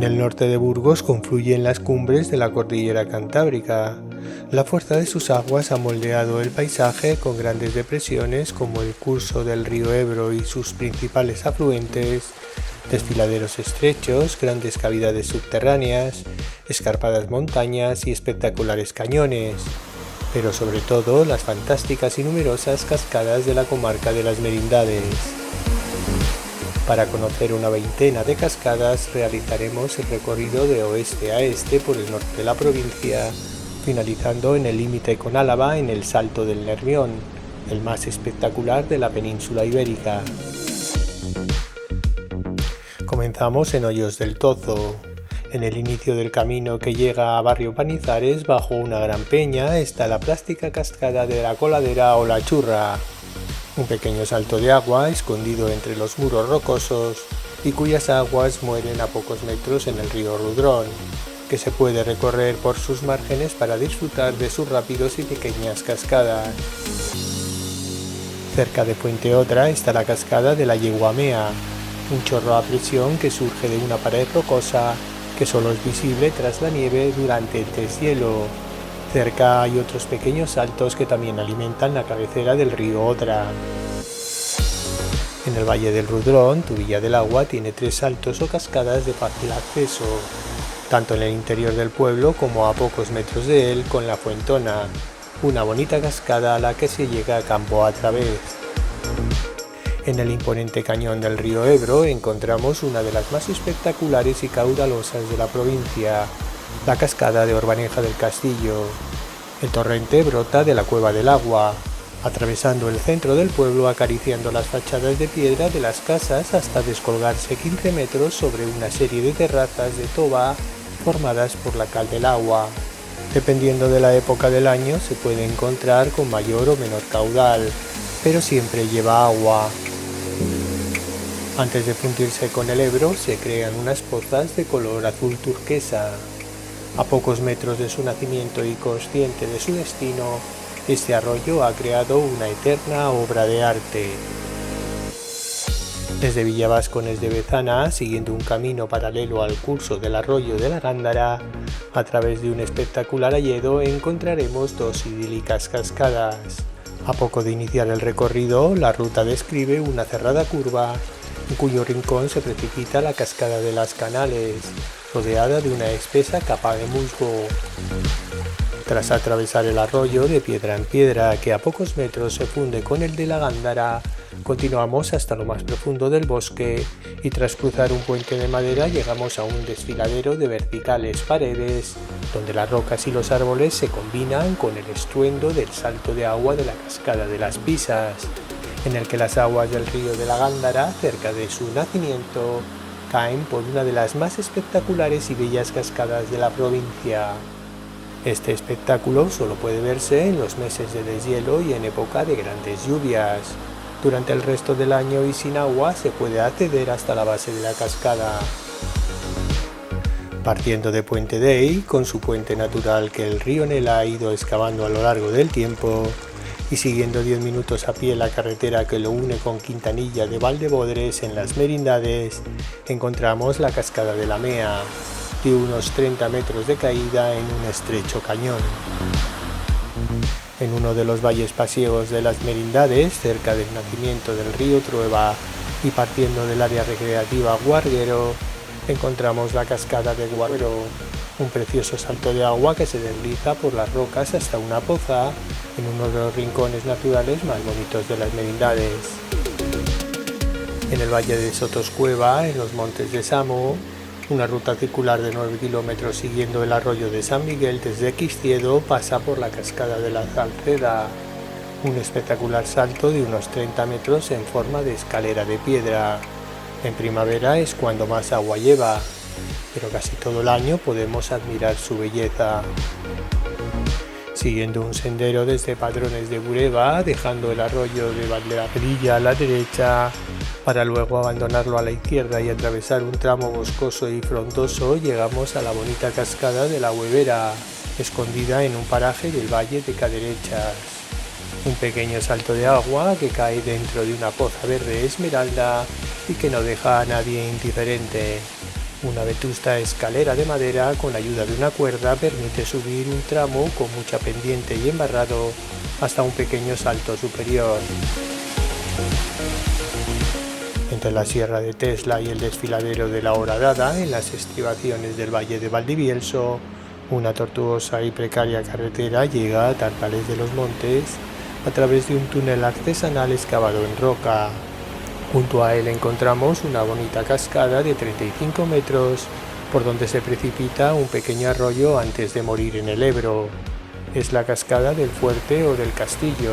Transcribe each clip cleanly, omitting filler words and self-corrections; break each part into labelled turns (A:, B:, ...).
A: En el norte de Burgos confluyen las cumbres de la cordillera Cantábrica. La fuerza de sus aguas ha moldeado el paisaje con grandes depresiones como el curso del río Ebro y sus principales afluentes, desfiladeros estrechos, grandes cavidades subterráneas, escarpadas montañas y espectaculares cañones, pero sobre todo las fantásticas y numerosas cascadas de la comarca de las Merindades. Para conocer una veintena de cascadas realizaremos el recorrido de oeste a este por el norte de la provincia, finalizando en el límite con Álava en el Salto del Nervión, el más espectacular de la península ibérica. Comenzamos en Hoyos del Tozo. En el inicio del camino que llega a Barrio Panizares, bajo una gran peña, está la plástica cascada de la Coladera o la Churra, un pequeño salto de agua escondido entre los muros rocosos y cuyas aguas mueren a pocos metros en el río Rudrón, que se puede recorrer por sus márgenes para disfrutar de sus rápidos y pequeñas cascadas. Cerca de Puente Otra está la cascada de la Yeguamea, un chorro a presión que surge de una pared rocosa que solo es visible tras la nieve durante el deshielo. Cerca hay otros pequeños saltos que también alimentan la cabecera del río Odra. En el Valle del Rudrón, Tubilla del Agua tiene 3 saltos o cascadas de fácil acceso, tanto en el interior del pueblo como a pocos metros de él con la Fuentona, una bonita cascada a la que se llega a campo a través. En el imponente cañón del río Ebro encontramos una de las más espectaculares y caudalosas de la provincia, la cascada de Orbaneja del Castillo. El torrente brota de la Cueva del Agua, atravesando el centro del pueblo, acariciando las fachadas de piedra de las casas hasta descolgarse 15 metros sobre una serie de terrazas de toba formadas por la cal del agua. Dependiendo de la época del año se puede encontrar con mayor o menor caudal, pero siempre lleva agua. Antes de fundirse con el Ebro se crean unas pozas de color azul turquesa. A pocos metros de su nacimiento y consciente de su destino, este arroyo ha creado una eterna obra de arte. Desde Villavascones de Bezana, siguiendo un camino paralelo al curso del arroyo de la Gándara, a través de un espectacular hayedo encontraremos 2 idílicas cascadas. A poco de iniciar el recorrido, la ruta describe una cerrada curva, en cuyo rincón se precipita la cascada de las Canales, rodeada de una espesa capa de musgo. Tras atravesar el arroyo de piedra en piedra, que a pocos metros se funde con el de la Gándara, continuamos hasta lo más profundo del bosque y tras cruzar un puente de madera llegamos a un desfiladero de verticales paredes, donde las rocas y los árboles se combinan con el estruendo del salto de agua de la cascada de las Pisas, en el que las aguas del río de la Gándara, cerca de su nacimiento, caen por una de las más espectaculares y bellas cascadas de la provincia. Este espectáculo solo puede verse en los meses de deshielo y en época de grandes lluvias. Durante el resto del año y sin agua se puede acceder hasta la base de la cascada. Partiendo de Puente Dei, con su puente natural que el río Nela ha ido excavando a lo largo del tiempo, y siguiendo 10 minutos a pie la carretera que lo une con Quintanilla de Valdebodres en las Merindades, encontramos la cascada de la Mea, de unos 30 metros de caída en un estrecho cañón. En uno de los valles pasiegos de las Merindades, cerca del nacimiento del río Trueba y partiendo del área recreativa Guarguero, encontramos la cascada de Guarguero, un precioso salto de agua que se desliza por las rocas hasta una poza en uno de los rincones naturales más bonitos de las Merindades. En el valle de Sotoscueva, en los montes de Samo, una ruta circular de 9 kilómetros siguiendo el arroyo de San Miguel desde Quistiedo pasa por la cascada de la Salceda, un espectacular salto de unos 30 metros en forma de escalera de piedra. En primavera es cuando más agua lleva, pero casi todo el año podemos admirar su belleza. Siguiendo un sendero desde Padrones de Bureba, dejando el arroyo de Valdeaperilla a la derecha, para luego abandonarlo a la izquierda y atravesar un tramo boscoso y frondoso, llegamos a la bonita cascada de la Huevera, escondida en un paraje del valle de Caderechas. Un pequeño salto de agua que cae dentro de una poza verde esmeralda y que no deja a nadie indiferente. Una vetusta escalera de madera con la ayuda de una cuerda permite subir un tramo con mucha pendiente y embarrado hasta un pequeño salto superior. Entre la Sierra de Tesla y el desfiladero de la Horadada, en las estribaciones del Valle de Valdivielso, una tortuosa y precaria carretera llega a Tartales de los Montes a través de un túnel artesanal excavado en roca. Junto a él encontramos una bonita cascada de 35 metros, por donde se precipita un pequeño arroyo antes de morir en el Ebro. Es la cascada del fuerte o del castillo,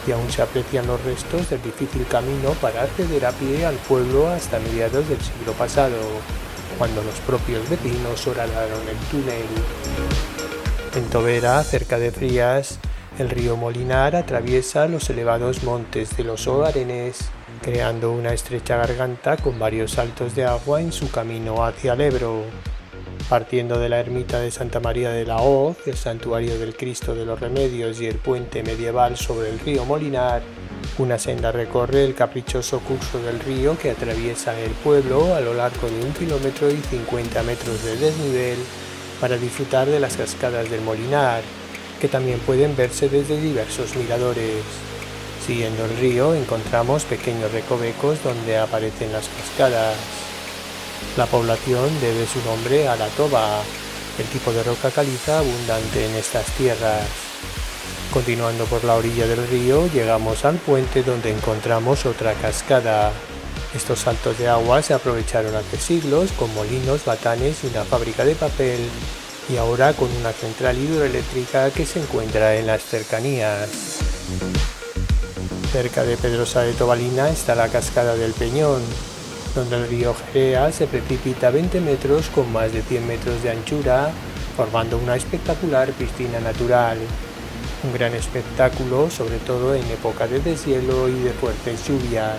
A: y aún se aprecian los restos del difícil camino para acceder a pie al pueblo hasta mediados del siglo pasado, cuando los propios vecinos horadaron el túnel. En Tobera, cerca de Frías, el río Molinar atraviesa los elevados montes de los Oarenes, creando una estrecha garganta con varios saltos de agua en su camino hacia el Ebro. Partiendo de la ermita de Santa María de la Hoz, el santuario del Cristo de los Remedios y el puente medieval sobre el río Molinar, una senda recorre el caprichoso curso del río que atraviesa el pueblo a lo largo de 1,50 km de desnivel para disfrutar de las cascadas del Molinar, que también pueden verse desde diversos miradores. Siguiendo el río encontramos pequeños recovecos donde aparecen las cascadas. La población debe su nombre a la toba, el tipo de roca caliza abundante en estas tierras. Continuando por la orilla del río llegamos al puente donde encontramos otra cascada. Estos saltos de agua se aprovecharon hace siglos con molinos, batanes y una fábrica de papel, y ahora con una central hidroeléctrica que se encuentra en las cercanías. Cerca de Pedrosa de Tobalina está la cascada del Peñón, donde el río Jerea se precipita 20 metros con más de 100 metros de anchura, formando una espectacular piscina natural. Un gran espectáculo, sobre todo en época de deshielo y de fuertes lluvias.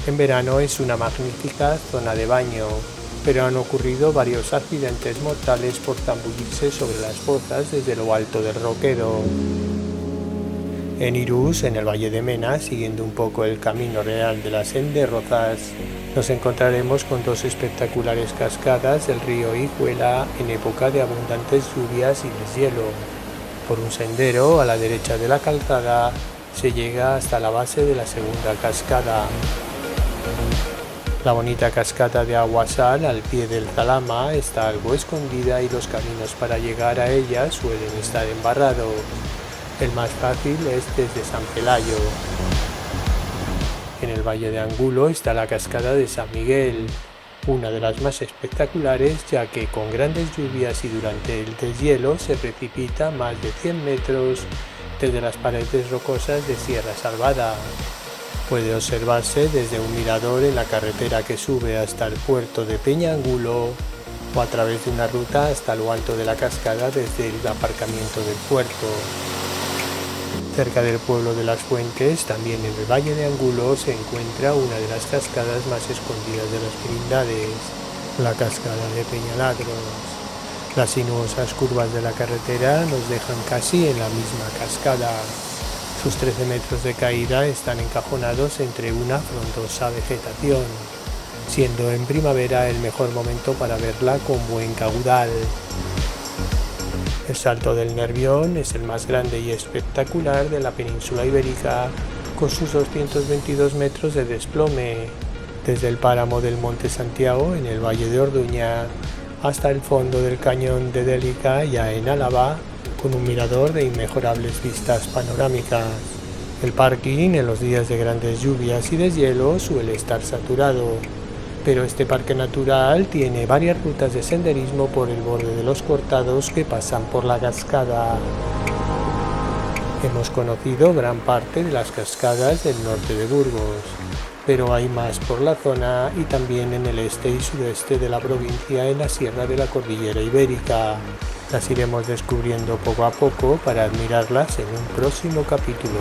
A: En verano es una magnífica zona de baño, pero han ocurrido varios accidentes mortales por zambullirse sobre las pozas desde lo alto del roquero. En Irús, en el Valle de Mena, siguiendo un poco el camino real de las Enderrozas, nos encontraremos con dos espectaculares cascadas del río Hijuela en época de abundantes lluvias y deshielo. Por un sendero a la derecha de la calzada se llega hasta la base de la segunda cascada. La bonita cascada de Aguasal al pie del Zalama está algo escondida y los caminos para llegar a ella suelen estar embarrados. El más fácil es desde San Pelayo. En el Valle de Angulo está la cascada de San Miguel, una de las más espectaculares ya que con grandes lluvias y durante el deshielo se precipita más de 100 metros desde las paredes rocosas de Sierra Salvada. Puede observarse desde un mirador en la carretera que sube hasta el puerto de Peñangulo o a través de una ruta hasta lo alto de la cascada desde el aparcamiento del puerto. Cerca del pueblo de Las Fuentes, también en el Valle de Angulo, se encuentra una de las cascadas más escondidas de las Merindades, la cascada de Peñaladros. Las sinuosas curvas de la carretera nos dejan casi en la misma cascada. Sus 13 metros de caída están encajonados entre una frondosa vegetación, siendo en primavera el mejor momento para verla con buen caudal. El Salto del Nervión es el más grande y espectacular de la península ibérica, con sus 222 metros de desplome, desde el páramo del Monte Santiago en el Valle de Orduña hasta el fondo del cañón de Délica, ya en Álava, con un mirador de inmejorables vistas panorámicas. El parking en los días de grandes lluvias y deshielo suele estar saturado, pero este parque natural tiene varias rutas de senderismo por el borde de los cortados que pasan por la cascada. Hemos conocido gran parte de las cascadas del norte de Burgos, pero hay más por la zona y también en el este y sudeste de la provincia en la sierra de la Cordillera Ibérica. Las iremos descubriendo poco a poco para admirarlas en un próximo capítulo.